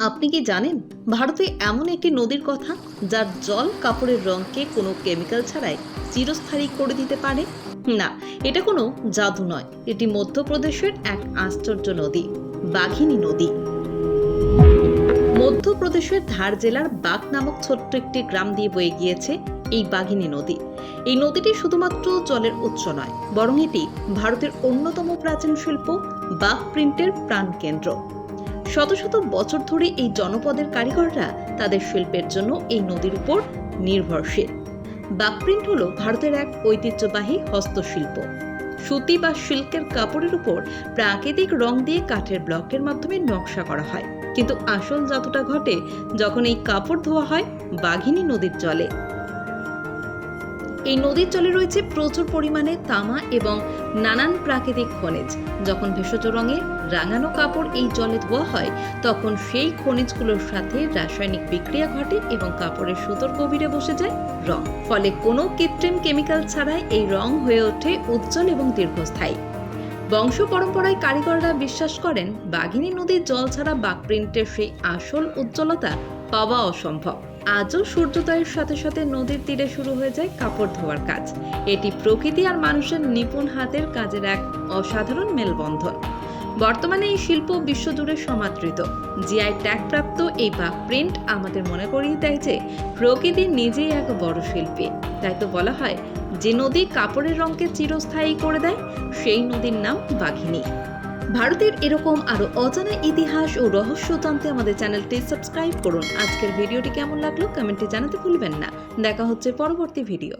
আপনি কি জানেন ভারতে এমন একটি নদীর কথা যার জল কাপড়ের রঙকে কোনো কেমিক্যাল ছাড়াই চিরস্থায়ী করে দিতে পারে? না, এটা কোনো জাদু নয়, এটি মধ্যপ্রদেশের এক আশ্চর্য নদী, বাঘিনী নদী। মধ্যপ্রদেশের ধার জেলার বাগ নামক ছোট্ট একটি গ্রাম দিয়ে বয়ে গিয়েছে এই বাঘিনী নদী। এই নদীটি শুধুমাত্র জলের উৎস নয়, বরং এটি ভারতের অন্যতম প্রাচীন শিল্প বাঘ প্রিন্টের প্রাণকেন্দ্র। শত শত বছর ধরে এই জনপদের কারিগররা তাদের শিল্পের জন্য এই নদীর উপর নির্ভরশীল। বাঘ প্রিন্ট হলো ভারতের এক ঐতিহ্যবাহী হস্তশিল্প। সুতি বা সিল্কের কাপড়ের উপর প্রাকৃতিক রং দিয়ে কাঠের ব্লকের মাধ্যমে নকশা করা হয়, কিন্তু আসল জাদুটা ঘটে যখন এই কাপড় ধোয়া হয় বাঘিনী নদীর জলে। এই নদীর জলে রয়েছে প্রচুর পরিমাণে তামা এবং নানান প্রাকৃতিক খনিজ। যখন ভেষজ রঙে রাঙানো কাপড় এই জলে ধোয়া হয়, তখন সেই খনিজগুলোর সাথে রাসায়নিক বিক্রিয়া ঘটে এবং কাপড়ের সুতোর গভীরে বসে যায় রং। ফলে কোনো কৃত্রিম কেমিক্যাল ছাড়াই এই রং হয়ে ওঠে উজ্জ্বল এবং দীর্ঘস্থায়ী। বংশ পরম্পরায় কারিগররা বিশ্বাস করেন বাঘিনী নদীর জল ছাড়া বাঘ প্রিন্টের সেই আসল উজ্জ্বলতা পাওয়া অসম্ভব। আজও সূর্যোদয়ের সাথে সাথে নদীর তীরে শুরু হয়ে যায় কাপড় ধোয়ার কাজ। এটি প্রকৃতি আর মানুষের নিপুণ হাতের কাজের এক অসাধারণ মেলবন্ধন। বর্তমানে এই শিল্প বিশ্বজুড়ে সমাদৃত। জিআই ট্যাগপ্রাপ্ত এই বাঘ প্রিন্ট আমাদের মনে করিয়ে দেয় যে প্রকৃতি নিজেই এক বড় শিল্পী। তাই তো বলা হয়, যে নদী কাপড়ের রঙকে চিরস্থায়ী করে দেয় সেই নদীর নাম বাঘিনী। ভারতের এরকম আরো অজানা ইতিহাস ও রহস্য জানতে আমাদের চ্যানেলটি সাবস্ক্রাইব করুন। আজকের ভিডিওটি কেমন লাগলো কমেন্টে জানাতে ভুলবেন না। দেখা হচ্ছে পরবর্তী ভিডিও।